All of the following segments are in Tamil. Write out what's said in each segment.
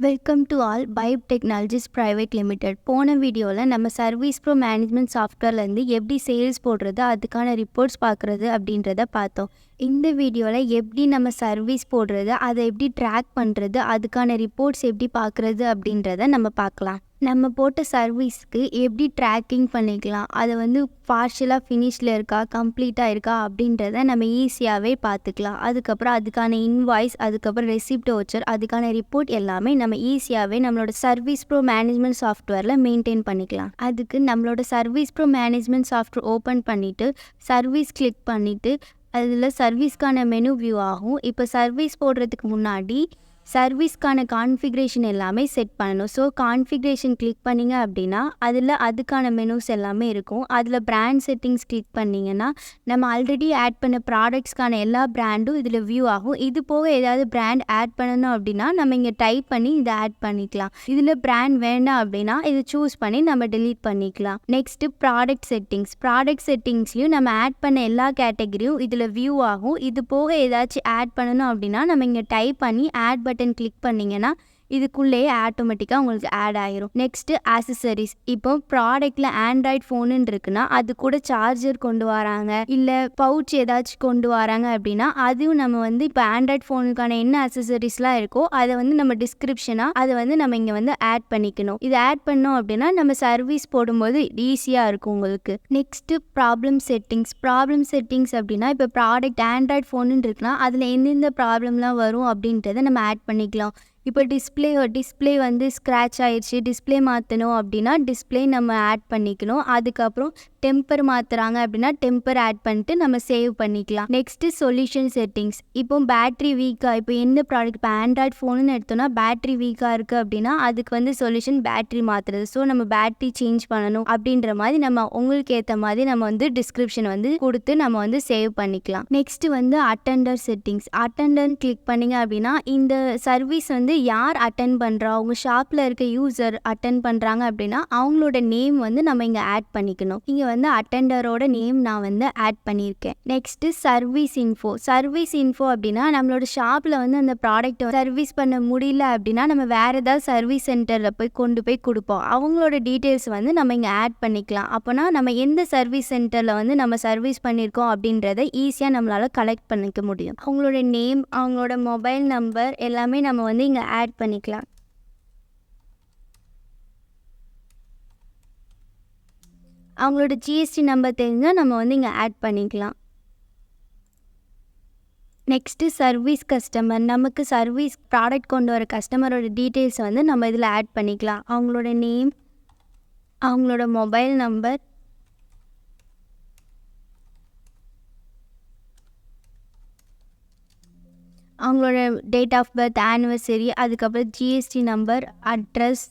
Welcome to all pipe technologies private limited. போன வீடியோவில் நம்ம சர்வீஸ் ப்ரோ மேனேஜ்மெண்ட் சாஃப்ட்வேர்லேருந்து எப்படி சேல்ஸ் போடுறது, அதுக்கான ரிப்போர்ட்ஸ் பார்க்குறது அப்படின்றத பார்த்தோம். இந்த வீடியோவில் எப்படி நம்ம சர்வீஸ் போடுறது, அதை எப்படி ட்ராக் பண்ணுறது, அதுக்கான ரிப்போர்ட்ஸ் எப்படி பார்க்குறது அப்படின்றத நம்ம பார்க்கலாம். நம்ம போட்ட சர்வீஸ்க்கு எப்படி ட்ராக்கிங் பண்ணிக்கலாம், அதை வந்து பார்ஷியலாக ஃபினிஷில் இருக்கா, கம்ப்ளீட்டாக இருக்கா அப்படின்றத நம்ம ஈஸியாகவே பார்த்துக்கலாம். அதுக்கப்புறம் அதுக்கான இன்வாய்ஸ், அதுக்கப்புறம் ரெசிப்ட் வச்சர், அதுக்கான ரிப்போர்ட் எல்லாமே நம்ம ஈஸியாகவே நம்மளோட சர்வீஸ் ப்ரோ மேனேஜ்மெண்ட் சாஃப்ட்வேரில் மெயின்டைன் பண்ணிக்கலாம். அதுக்கு நம்மளோட service bro management software open பண்ணிவிட்டு சர்வீஸ் கிளிக் பண்ணிவிட்டு அதில் சர்வீஸ்க்கான மெனு வியூ ஆகும். இப்போ சர்வீஸ் போடுறதுக்கு முன்னாடி சர்வீஸ்க்கான கான்ஃபிகரேஷன் எல்லாமே செட் பண்ணணும். ஸோ கான்ஃபிகரேஷன் கிளிக் பண்ணிங்க அப்படின்னா அதில் அதுக்கான மெனுஸ் எல்லாமே இருக்கும். அதில் பிராண்ட் செட்டிங்ஸ் கிளிக் பண்ணிங்கன்னா நம்ம ஆல்ரெடி ஆட் பண்ண ப்ராடக்ட்ஸ்க்கான எல்லா பிராண்டும் இதில் வியூ ஆகும். இது போக ஏதாவது பிராண்ட் ஆட் பண்ணணும் அப்படின்னா நம்ம இங்கே டைப் பண்ணி இதை ஆட் பண்ணிக்கலாம். இதில் பிராண்ட் வேண்டாம் அப்படின்னா இதை சூஸ் பண்ணி நம்ம டெலீட் பண்ணிக்கலாம். நெக்ஸ்ட்டு ப்ராடக்ட் செட்டிங்ஸ்லையும் நம்ம ஆட் பண்ண எல்லா கேட்டகரியும் இதில் வியூ ஆகும். இது போக ஏதாச்சும் ஆட் பண்ணணும் அப்படின்னா நம்ம இங்கே டைப் பண்ணி ஆட் பட்டன் கிளிக் பண்ணிங்கன்னா இதுக்குள்ளேயே ஆட்டோமேட்டிக்காக உங்களுக்கு ஆட் ஆயிரும். Next accessories. இப்போ ப்ராடக்டில் ஆண்ட்ராய்ட் ஃபோனுன்னு இருக்குன்னா அது கூட சார்ஜர் கொண்டு வராங்க, இல்லை பவுச் ஏதாச்சும் கொண்டு வராங்க அப்படின்னா அதுவும் நம்ம வந்து இப்போ ஆண்ட்ராய்ட் ஃபோனுக்கான என்ன ஆக்சசரிஸ்லாம் இருக்கோ அதை வந்து நம்ம டிஸ்கிரிப்ஷனாக அதை வந்து நம்ம இங்கே வந்து ஆட் பண்ணிக்கணும். இது ஆட் பண்ணோம் அப்படின்னா நம்ம சர்வீஸ் போடும்போது ஈஸியாக இருக்கும் உங்களுக்கு. நெக்ஸ்ட்டு ப்ராப்ளம் செட்டிங்ஸ் அப்படின்னா இப்போ ப்ராடக்ட் ஆண்ட்ராய்ட் ஃபோனுன்னு இருக்குன்னா அதில் எந்தெந்த ப்ராப்ளம்லாம் வரும் அப்படின்றத நம்ம ஆட் பண்ணிக்கலாம். இப்போ டிஸ்பிளே வந்து ஸ்க்ராட்ச் ஆயிடுச்சு, டிஸ்பிளே மாற்றணும் அப்படின்னா டிஸ்பிளே நம்ம ஆட் பண்ணிக்கணும். அதுக்கப்புறம் டெம்பர் மாற்றுறாங்க அப்படின்னா டெம்பர் ஆட் பண்ணிட்டு நம்ம சேவ் பண்ணிக்கலாம். Next solution settings. இப்போ பேட்ரி வீக்காக, இப்போ என்ன ப்ராடக்ட், இப்போ ஆண்ட்ராய்ட் ஃபோனுன்னு எடுத்தோம்னா பேட்ரி வீக்காக இருக்குது அப்படின்னா அதுக்கு வந்து சொல்யூஷன் பேட்ரி மாற்றுறது. ஸோ நம்ம பேட்ரி சேஞ்ச் பண்ணணும் அப்படின்ற மாதிரி நம்ம உங்களுக்கு ஏற்ற மாதிரி நம்ம வந்து டிஸ்கிரிப்ஷன் வந்து கொடுத்து நம்ம வந்து சேவ் பண்ணிக்கலாம். நெக்ஸ்ட்டு வந்து அட்டெண்டர் செட்டிங்ஸ். அட்டெண்டர் கிளிக் பண்ணிங்க அப்படின்னா இந்த சர்வீஸ் வந்து யார் அட்டென்ட் பண்ணுறா, உங்கள் ஷாப்பில் இருக்க யூசர் அட்டென்ட் பண்ணுறாங்க அப்படின்னா அவங்களோட நேம் வந்து நம்ம இங்கே ஆட் பண்ணிக்கணும். இங்கே வந்து அட்டெண்டரோட நேம் நான் வந்து ஆட் பண்ணியிருக்கேன். நெக்ஸ்ட்டு சர்வீஸ் இன்ஃபோ அப்படின்னா நம்மளோட ஷாப்பில் வந்து அந்த ப்ராடக்ட்டை சர்வீஸ் பண்ண முடியல அப்படின்னா நம்ம வேறு ஏதாவது சர்வீஸ் சென்டரில் கொண்டு போய் கொடுப்போம். அவங்களோட டீட்டெயில்ஸ் வந்து நம்ம இங்கே ஆட் பண்ணிக்கலாம். அப்போனா நம்ம எந்த சர்வீஸ் சென்டரில் வந்து நம்ம சர்வீஸ் பண்ணியிருக்கோம் அப்படின்றத ஈஸியாக நம்மளால் கலெக்ட் பண்ணிக்க முடியும். அவங்களோட நேம், அவங்களோட மொபைல் நம்பர் எல்லாமே நம்ம வந்து இங்கே ஆட் பண்ணிக்கலாம். அவங்களோட ஜிஎஸ்டி நம்பர் தெரிஞ்சால் நம்ம வந்து இங்கே ஆட் பண்ணிக்கலாம். Next service customer. நமக்கு சர்வீஸ் ப்ராடக்ட் கொண்டு வர கஸ்டமரோட டீட்டெயில்ஸ் வந்து நம்ம இதில் ஆட் பண்ணிக்கலாம். அவங்களோட நேம், அவங்களோட மொபைல் நம்பர், அவங்களோட டேட் ஆஃப் பர்த், ஆனிவர்சரி, அதுக்கப்புறம் ஜிஎஸ்டி நம்பர், அட்ரஸ்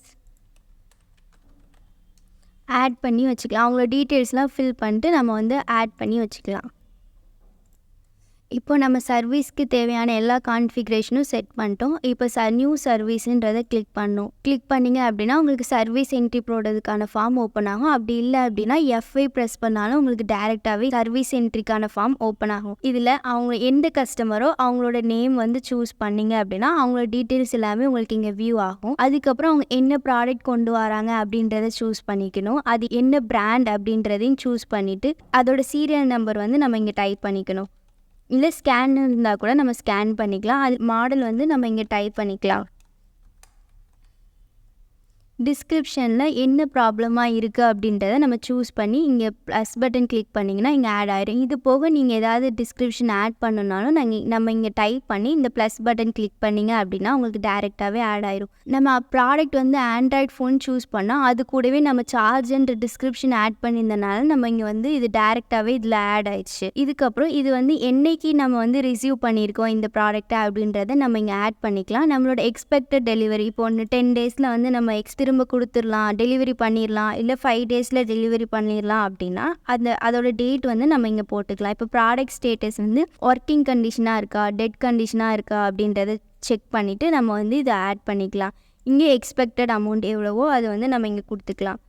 ஆட் பண்ணி வச்சுக்கலாம். அவங்களோட டீட்டெயில்ஸ்லாம் ஃபில் பண்ணிட்டு நம்ம வந்து ஆட் பண்ணி வச்சுக்கலாம். இப்போ நம்ம சர்வீஸ்க்கு தேவையான எல்லா கான்ஃபிகரேஷனும் செட் பண்ணிட்டோம். இப்போ நியூ சர்வீஸுன்றதை கிளிக் பண்ணணும். கிளிக் பண்ணிங்க அப்படின்னா உங்களுக்கு சர்வீஸ் என்ட்ரி போடுறதுக்கான ஃபார்ம் ஓப்பன் ஆகும். அப்படி இல்லை அப்படின்னா F5 ப்ரெஸ் பண்ணாலும் உங்களுக்கு டேரெக்டாகவே சர்வீஸ் என்ட்ரிக்கான ஃபார்ம் ஓப்பன் ஆகும். இதில் அவங்க எந்த கஸ்டமரோ அவங்களோட நேம் வந்து சூஸ் பண்ணிங்க அப்படின்னா அவங்களோட டீட்டெயில்ஸ் எல்லாமே உங்களுக்கு இங்கே வியூ ஆகும். அதுக்கப்புறம் அவங்க என்ன ப்ராடக்ட் கொண்டு வராங்க அப்படின்றத சூஸ் பண்ணிக்கணும். அது என்ன பிராண்ட் அப்படின்றதையும் சூஸ் பண்ணிவிட்டு அதோட சீரியல் நம்பர் வந்து நம்ம இங்கே டைப் பண்ணிக்கணும். இல்லை ஸ்கேன் இருந்தால் கூட நம்ம ஸ்கேன் பண்ணிக்கலாம். அது மாடல் வந்து நம்ம இங்கே டைப் பண்ணிக்கலாம். டிஸ்கிரிப்ஷனில் என்ன ப்ராப்ளமாக இருக்குது அப்படின்றத நம்ம சூஸ் பண்ணி இங்கே ப்ளஸ் பட்டன் கிளிக் பண்ணிங்கன்னா இங்கே ஆட் ஆகிடும். இது போக நீங்கள் ஏதாவது டிஸ்கிரிப்ஷன் ஆட் பண்ணணுன்னாலும் நம்ம இங்கே டைப் பண்ணி இந்த ப்ளஸ் பட்டன் கிளிக் பண்ணிங்க அப்படின்னா உங்களுக்கு டேரெக்டாகவே ஆட் ஆயிரும். நம்ம ப்ராடக்ட் வந்து ஆண்ட்ராய்ட் ஃபோன் சூஸ் பண்ணால் அது கூடவே நம்ம சார்ஜ்ன்ற டிஸ்கிரிப்ஷன் ஆட் பண்ணியிருந்தனால நம்ம இங்கே வந்து இது டேரெக்டாகவே இதில் ஆட் ஆயிடுச்சு. இதுக்கப்புறம் இது வந்து என்னைக்கு நம்ம வந்து ரிசீவ் பண்ணியிருக்கோம் இந்த ப்ராடக்ட்டை அப்படின்றத நம்ம இங்கே ஆட் பண்ணிக்கலாம். நம்மளோட எக்ஸ்பெக்டட் டெலிவரி இப்போ 10 டேஸில் வந்து நம்ம திரும்ப கொடுத்துடலாம், டெலிவரி பண்ணிடலாம், இல்லை 5 டேஸில் டெலிவரி பண்ணிடலாம் அப்படின்னா அதோட டேட் வந்து நம்ம இங்கே போட்டுக்கலாம். இப்போ ப்ராடக்ட் ஸ்டேட்டஸ் வந்து ஒர்க்கிங் கண்டிஷனாக இருக்கா, டெட் கண்டிஷனாக இருக்கா அப்படின்றத செக் பண்ணிவிட்டு நம்ம வந்து இதை ஆட் பண்ணிக்கலாம். இங்கே எக்ஸ்பெக்டட் அமௌண்ட் எவ்வளவோ அதை வந்து நம்ம இங்கே கொடுத்துக்கலாம்.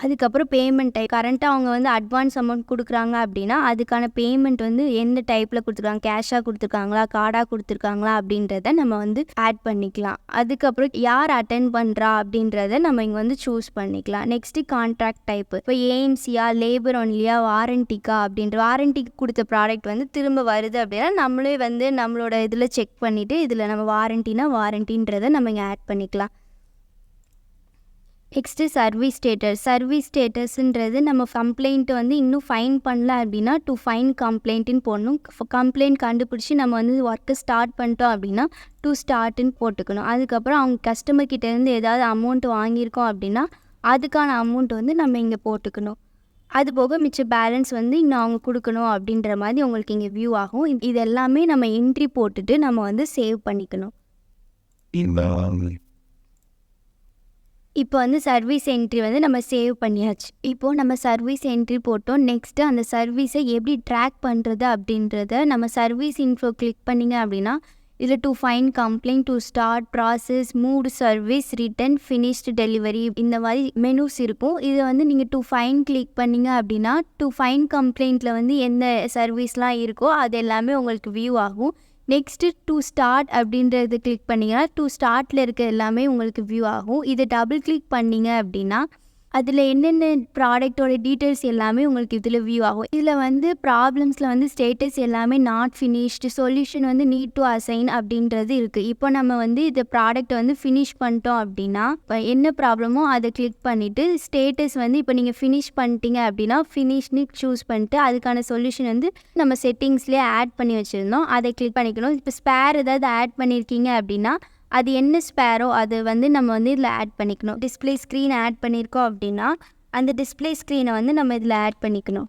அதுக்கப்புறம் பேமெண்ட் டைப் கரண்ட்டாக அவங்க வந்து அட்வான்ஸ் அமௌண்ட் கொடுக்குறாங்க அப்படின்னா அதுக்கான பேமெண்ட் வந்து எந்த டைப்பில் கொடுத்துருக்காங்க, கேஷாக கொடுத்துருக்காங்களா, கார்டாக கொடுத்துருக்காங்களா அப்படின்றத நம்ம வந்து ஆட் பண்ணிக்கலாம். அதுக்கப்புறம் யார் அட்டென்ட் பண்ணுறா அப்படின்றத நம்ம இங்கே வந்து சூஸ் பண்ணிக்கலாம். நெக்ஸ்ட்டு கான்ட்ராக்ட் டைப்பு, இப்போ ஏஎம்சியா, லேபர் ஒன்லியா, வாரண்டிக்கா அப்படின்ற வாரண்டிக்கு கொடுத்த ப்ராடக்ட் வந்து திரும்ப வருது அப்படின்னா நம்மளே வந்து நம்மளோட இதில் செக் பண்ணிவிட்டு இதில் நம்ம வாரண்டினா வாரண்டின்றதை நம்ம இங்கே ஆட் பண்ணிக்கலாம். நெக்ஸ்ட்டு சர்வீஸ் ஸ்டேட்டஸ்ன்றது நம்ம கம்ப்ளைண்ட் வந்து இன்னும் ஃபைன் பண்ணல அப்படின்னா டு ஃபைன் கம்ப்ளைண்ட்டுன்னு போடணும். கம்ப்ளைண்ட் கண்டுபிடிச்சி நம்ம வந்து ஒர்க்கை ஸ்டார்ட் பண்ணிட்டோம் அப்படின்னா டு ஸ்டார்ட்டுன்னு போட்டுக்கணும். அதுக்கப்புறம் அவங்க கஸ்டமர் கிட்டேருந்து ஏதாவது அமௌண்ட் வாங்கியிருக்கோம் அப்படின்னா அதுக்கான அமௌண்ட் வந்து நம்ம இங்கே போட்டுக்கணும். அது போக மிச்ச பேலன்ஸ் வந்து இன்னும் அவங்க கொடுக்கணும் அப்படின்ற மாதிரி உங்களுக்கு இங்கே வியூ ஆகும். இது எல்லாமே நம்ம என்ட்ரி போட்டுட்டு நம்ம வந்து சேவ் பண்ணிக்கணும். இப்போ வந்து சர்வீஸ் என்ட்ரி வந்து நம்ம சேவ் பண்ணியாச்சு. இப்போது நம்ம சர்வீஸ் என்ட்ரி போட்டோம். நெக்ஸ்ட்டு அந்த சர்வீஸை எப்படி ட்ராக் பண்ணுறது அப்படின்றத நம்ம சர்வீஸ் இன்ஃபோ கிளிக் பண்ணிங்க அப்படின்னா இதில் to fine complaint, to start process, moved service, return, finished delivery இந்த மாதிரி மெனூஸ் இருக்கும். இதை வந்து நீங்கள் டு ஃபைன் கிளிக் பண்ணிங்க அப்படின்னா டு ஃபைன் கம்ப்ளைண்ட்டில் வந்து எந்த சர்வீஸ்லாம் இருக்கோ அது எல்லாமே உங்களுக்கு வியூ ஆகும். நெக்ஸ்ட்டு டு ஸ்டார்ட் அப்படின்றது கிளிக் பண்ணிங்கன்னா டு ஸ்டார்ட்டில் இருக்க எல்லாமே உங்களுக்கு வியூ ஆகும். இதை டபுள் கிளிக் பண்ணிங்க அப்படின்னா அதில் என்னென்ன ப்ராடக்டோட டீட்டெயில்ஸ் எல்லாமே உங்களுக்கு இதில் வியூ ஆகும். இதில் வந்து ப்ராப்ளம்ஸில் வந்து ஸ்டேட்டஸ் எல்லாமே நாட் ஃபினிஷ்டு, சொல்யூஷன் வந்து நீட் டு அசைன் அப்படின்றது இருக்குது. இப்போ நம்ம வந்து இந்த ப்ராடக்ட்டை வந்து ஃபினிஷ் பண்ணிட்டோம் அப்படின்னா இப்போ என்ன ப்ராப்ளமோ அதை கிளிக் பண்ணிவிட்டு ஸ்டேட்டஸ் வந்து இப்போ நீங்கள் ஃபினிஷ் பண்ணிட்டீங்க அப்படின்னா ஃபினிஷ்னு சூஸ் பண்ணிட்டு அதுக்கான சொல்யூஷன் வந்து நம்ம செட்டிங்ஸ்லேயே ஆட் பண்ணி வச்சுருந்தோம், அதை கிளிக் பண்ணிக்கணும். இப்போ ஸ்பேர் ஏதாவது ஆட் பண்ணியிருக்கீங்க அப்படின்னா அது என்ன ஸ்பேரோ அது வந்து நம்ம வந்து இதில் ஆட் பண்ணிக்கணும். டிஸ்பிளே ஸ்க்ரீன் ஆட் பண்ணியிருக்கோம் அப்படின்னா அந்த டிஸ்பிளே ஸ்க்ரீனை வந்து நம்ம இதில் ஆட் பண்ணிக்கணும்.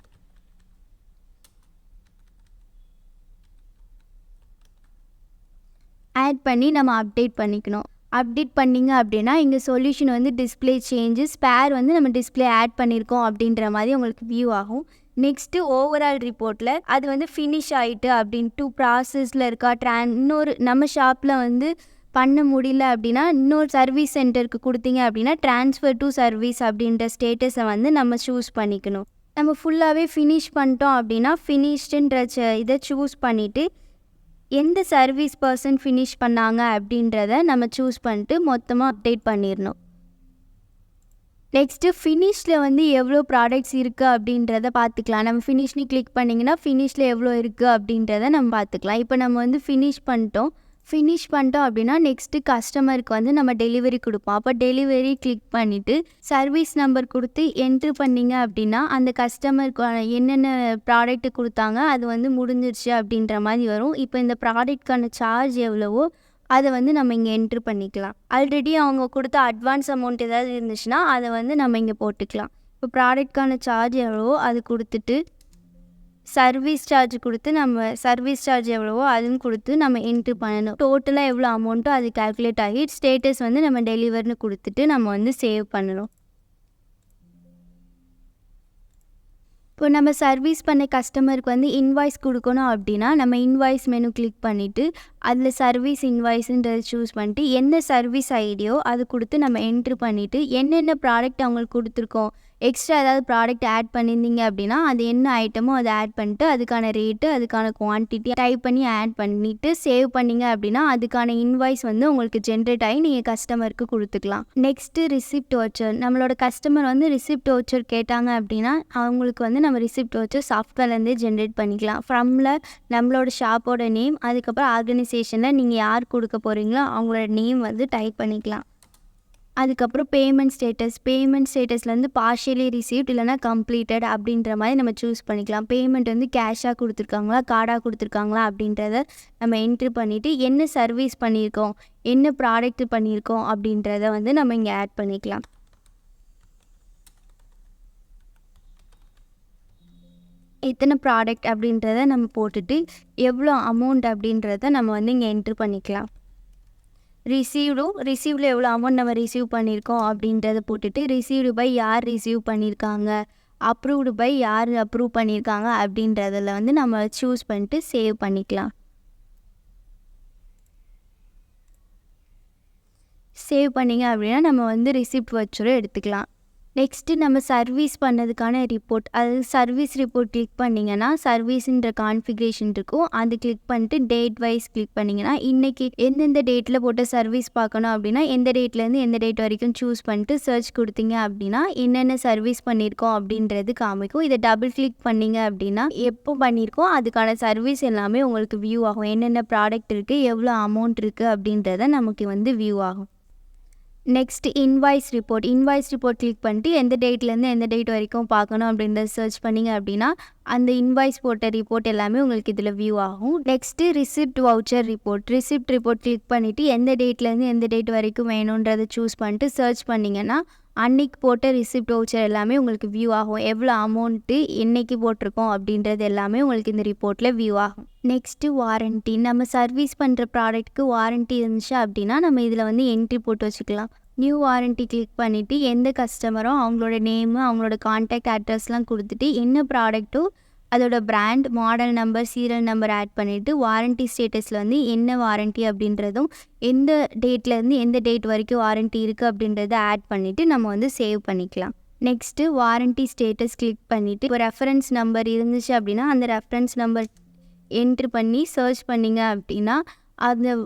ஆட் பண்ணி நம்ம அப்டேட் பண்ணிக்கணும். அப்டேட் பண்ணிங்க அப்படின்னா இங்கே சொல்யூஷன் வந்து டிஸ்பிளே சேஞ்சஸ், ஸ்பேர் வந்து நம்ம டிஸ்பிளே ஆட் பண்ணியிருக்கோம் அப்படின்ற மாதிரி உங்களுக்கு வியூ ஆகும். நெக்ஸ்ட்டு ஓவரால் ரிப்போர்ட்டில் அது வந்து ஃபினிஷ் ஆகிட்டு அப்படின்ட்டு ப்ராசஸில் இருக்கா, இன்னொரு நம்ம ஷாப்பில் வந்து பண்ண முடியல அப்படின்னா இன்னொரு சர்வீஸ் சென்டருக்கு கொடுத்தீங்க அப்படின்னா ட்ரான்ஸ்ஃபர் டு சர்வீஸ் அப்படின்ற ஸ்டேட்டஸை வந்து நம்ம சூஸ் பண்ணிக்கணும். நம்ம ஃபுல்லாகவே ஃபினிஷ் பண்ணிட்டோம் அப்படின்னா ஃபினிஷ்டுன்ற இதை சூஸ் பண்ணிவிட்டு எந்த சர்வீஸ் பர்சன் ஃபினிஷ் பண்ணாங்க அப்படின்றத நம்ம சூஸ் பண்ணிட்டு மொத்தமாக அப்டேட் பண்ணிடணும். நெக்ஸ்ட்டு ஃபினிஷில் வந்து எவ்வளோ ப்ராடக்ட்ஸ் இருக்குது அப்படின்றத பார்த்துக்கலாம். நம்ம ஃபினிஷ்னு கிளிக் பண்ணிங்கன்னா ஃபினிஷில் எவ்வளோ இருக்குது அப்படின்றத நம்ம பார்த்துக்கலாம். இப்போ நம்ம வந்து ஃபினிஷ் பண்ணிட்டோம் அப்படின்னா நெக்ஸ்ட்டு கஸ்டமருக்கு வந்து நம்ம டெலிவரி கொடுப்போம். அப்போ டெலிவரி கிளிக் பண்ணிவிட்டு சர்வீஸ் நம்பர் கொடுத்து என்ட்ரு பண்ணிங்க அப்படின்னா அந்த கஸ்டமருக்கு என்னென்ன ப்ராடக்ட்டு கொடுத்தாங்க அது வந்து முடிஞ்சிருச்சு அப்படின்ற மாதிரி வரும். இப்போ இந்த ப்ராடக்ட்கான சார்ஜ் எவ்வளவோ அதை வந்து நம்ம இங்கே என்ட்ரு பண்ணிக்கலாம். ஆல்ரெடி அவங்க கொடுத்த அட்வான்ஸ் அமௌண்ட் ஏதாவது இருந்துச்சுன்னா அதை வந்து நம்ம இங்கே போட்டுக்கலாம். இப்போ ப்ராடக்ட்கான சார்ஜ் எவ்வளவோ அது கொடுத்துட்டு சர்வீஸ் சார்ஜ் கொடுத்து நம்ம சர்வீஸ் சார்ஜ் எவ்வளவோ அதுவும் கொடுத்து நம்ம என்ட்ரு பண்ணணும். டோட்டலாக எவ்வளோ அமௌண்ட்டோ அது கால்குலேட் ஆகி ஸ்டேட்டஸ் வந்து நம்ம டெலிவர்னு கொடுத்துட்டு நம்ம வந்து சேவ் பண்ணணும். இப்போ நம்ம சர்வீஸ் பண்ண கஸ்டமருக்கு வந்து இன்வாய்ஸ் கொடுக்கணும் அப்படின்னா நம்ம இன்வாய்ஸ் மெனு கிளிக் பண்ணிவிட்டு அதில் சர்வீஸ் இன்வாய்ஸுன்றதை சூஸ் பண்ணிட்டு என்ன சர்வீஸ் ஐடியோ அது கொடுத்து நம்ம என்ட்ரு பண்ணிவிட்டு என்னென்ன ப்ராடக்ட் அவங்களுக்கு கொடுத்துருக்கோம், எக்ஸ்ட்ரா ஏதாவது ப்ராடக்ட் ஆட் பண்ணியிருந்தீங்க அப்படின்னா அது என்ன ஐட்டமோ அதை ஆட் பண்ணிட்டு அதுக்கான ரேட்டு அதுக்கான குவான்டிட்டி டைப் பண்ணி ஆட் பண்ணிவிட்டு சேவ் பண்ணிங்க அப்படின்னா அதுக்கான இன்வாய்ஸ் வந்து உங்களுக்கு ஜென்ரேட் ஆகி நீங்கள் கஸ்டமருக்கு கொடுத்துக்கலாம். நெக்ஸ்ட்டு ரிசிப்ட் வவுச்சர், நம்மளோட கஸ்டமர் வந்து ரிசிப்ட் வவுச்சர் கேட்டாங்க அப்படின்னா அவங்களுக்கு வந்து நம்ம ரிசிப்ட் வவுச்சர் சாஃப்ட்வேர்லேருந்தே ஜென்ரேட் பண்ணிக்கலாம். ஃப்ரம்மில் நம்மளோட ஷாப்போட நேம், அதுக்கப்புறம் ஆர்கனைசேஷனில் நீங்கள் யார் கொடுக்க போகிறீங்களோ அவங்களோட நேம் வந்து டைப் பண்ணிக்கலாம். அதுக்கப்புறம் பேமெண்ட் ஸ்டேட்டஸ்லேருந்து பார்ஷியலி ரிசீவ்ட் இல்லைனா கம்ப்ளீட்டட் அப்படின்ற மாதிரி நம்ம சூஸ் பண்ணிக்கலாம். பேமெண்ட் வந்து கேஷாக கொடுத்துருக்காங்களா கார்டாக கொடுத்துருக்காங்களா அப்படின்றத நம்ம என்ட்ரு பண்ணிவிட்டு என்ன சர்வீஸ் பண்ணியிருக்கோம், என்ன ப்ராடக்ட் பண்ணியிருக்கோம் அப்படின்றத வந்து நம்ம இங்கே ஆட் பண்ணிக்கலாம். எத்தனை ப்ராடக்ட் அப்படின்றத நம்ம போட்டுட்டு எவ்வளோ அமௌண்ட் அப்படின்றத நம்ம வந்து இங்கே என்ட்ரு பண்ணிக்கலாம். ரிசீவ்டில் எவ்வளோ அமௌண்ட் நம்ம ரிசீவ் பண்ணியிருக்கோம் அப்படின்றத போட்டுட்டு ரிசீவ்டு பை யார் ரிசீவ் பண்ணியிருக்காங்க, அப்ரூவ்டு பை யார் அப்ரூவ் பண்ணியிருக்காங்க அப்படின்றதில் வந்து நம்ம சூஸ் பண்ணிட்டு சேவ் பண்ணிக்கலாம். சேவ் பண்ணிங்க அப்படின்னா நம்ம வந்து ரிசிப்ட் வவுச்சரும் எடுத்துக்கலாம். நெக்ஸ்ட்டு நம்ம சர்வீஸ் பண்ணதுக்கான ரிப்போர்ட். அது சர்வீஸ் ரிப்போர்ட் கிளிக் பண்ணிங்கன்னா, சர்வீஸ்ன்ற கான்ஃபிகரேஷன் இருக்கும். அது கிளிக் பண்ணிட்டு டேட் வைஸ் கிளிக் பண்ணிங்கன்னா, இன்னைக்கு எந்தெந்த டேட்டில் போட்ட சர்வீஸ் பார்க்கணும் அப்படின்னா, எந்த டேட்லேருந்து எந்த டேட் வரைக்கும் சூஸ் பண்ணிட்டு சர்ச் கொடுத்தீங்க அப்படின்னா, என்னென்ன சர்வீஸ் பண்ணியிருக்கோம் அப்படின்றது காமிக்கும். இதை டபுள் கிளிக் பண்ணீங்க அப்படின்னா, எப்போ பண்ணியிருக்கோம் அதுக்கான சர்வீஸ் எல்லாமே உங்களுக்கு வியூ ஆகும். என்னென்ன ப்ராடக்ட் இருக்குது, எவ்வளோ அமௌண்ட் இருக்குது அப்படின்றத நமக்கு வியூ ஆகும். Next invoice report. Invoice report click பண்ணிட்டு எந்த டேட்லேருந்து எந்த டேட் வரைக்கும் பார்க்கணும் அப்படின்றத சர்ச் பண்ணிங்க அப்படின்னா, அந்த இன்வாய்ஸ் போட்ட ரிப்போர்ட் எல்லாமே உங்களுக்கு இதில் வியூ ஆகும். Next receipt voucher report. Receipt report click பண்ணிவிட்டு எந்த டேட்லேருந்து எந்த டேட் வரைக்கும் வேணுன்றதை சூஸ் பண்ணிட்டு சர்ச் பண்ணிங்கன்னா, அன்னைக்கு போட்ட ரிசிப்ட் வவுச்சர் எல்லாமே உங்களுக்கு வியூ ஆகும். எவ்வளோ அமௌண்ட்டு என்னைக்கு போட்டிருக்கோம் அப்படின்றது எல்லாமே உங்களுக்கு இந்த ரிப்போர்ட்டில் வியூ ஆகும். Next warranty. நம்ம சர்வீஸ் பண்ணுற ப்ராடக்ட்டுக்கு வாரண்ட்டி இருந்துச்சு அப்படின்னா, நம்ம இதில் என்ட்ரி போட்டு வச்சுக்கலாம். நியூ வாரண்ட்டி கிளிக் பண்ணிவிட்டு எந்த கஸ்டமரோ அவங்களோட நேமு, அவங்களோட கான்டாக்ட் அட்ரஸ்லாம் கொடுத்துட்டு என்ன ப்ராடக்ட்டோ அதோட brand, model number, serial number add பண்ணிவிட்டு வாரண்ட்டி ஸ்டேட்டஸில் என்ன வாரண்ட்டி அப்படின்றதும் எந்த டேட்லேருந்து எந்த டேட் வரைக்கும் வாரண்ட்டி இருக்குது அப்படின்றத ஆட் பண்ணிவிட்டு நம்ம சேவ் பண்ணிக்கலாம். நெக்ஸ்ட்டு வாரண்ட்டி ஸ்டேட்டஸ் கிளிக் பண்ணிவிட்டு இப்போ ரெஃபரன்ஸ் நம்பர் இருந்துச்சு அப்படின்னா அந்த ரெஃபரன்ஸ் நம்பர் என்ட்ரு பண்ணி சர்ச் பண்ணிங்க அப்படின்னா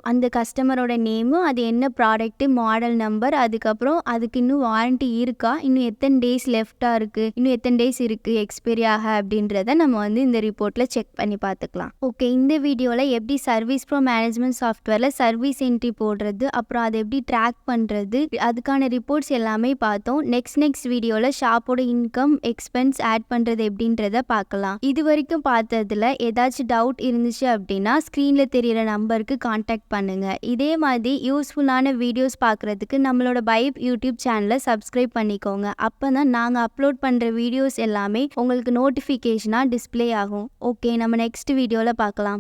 அந்த கஸ்டமரோட நேமு, அது என்ன ப்ராடக்ட்டு, மாடல் நம்பர், அதுக்கப்புறம் அதுக்கு இன்னும் வாரண்ட்டி இருக்கா, இன்னும் எத்தனை டேஸ் லெஃப்டாக இருக்குது, இன்னும் எத்தனை டேஸ் இருக்குது எக்ஸ்பைரி ஆக அப்படின்றத நம்ம இந்த ரிப்போர்ட்டில் செக் பண்ணி பார்த்துக்கலாம். ஓகே, இந்த வீடியோவில் எப்படி சர்வீஸ் ப்ரோ மேனேஜ்மெண்ட் சாஃப்ட்வேரில் சர்வீஸ் என்ட்ரி போடுறது, அப்புறம் அதை எப்படி ட்ராக் பண்ணுறது, அதுக்கான ரிப்போர்ட்ஸ் எல்லாமே பார்த்தோம். நெக்ஸ்ட் வீடியோவில் ஷாப்போட இன்கம், எக்ஸ்பென்ஸ் ஆட் பண்ணுறது எப்படின்றத பார்க்கலாம். இது வரைக்கும் பார்த்ததில் ஏதாச்சும் டவுட் இருந்துச்சு அப்படின்னா ஸ்க்ரீனில் தெரியிற நம்பருக்கு காண்டாக்ட் பண்ணுங்க. இதே மாதிரி யூஸ்ஃபுல்லான வீடியோஸ் பார்க்குறதுக்கு நம்மளோட பைப் யூடியூப் சேனலை சப்ஸ்கிரைப் பண்ணிக்கோங்க. அப்போ தான் நாங்கள் அப்லோட் பண்ணுற வீடியோஸ் எல்லாமே உங்களுக்கு நோட்டிஃபிகேஷனாக டிஸ்ப்ளே ஆகும். ஓகே, நம்ம நெக்ஸ்ட் வீடியோவில் பார்க்கலாம்.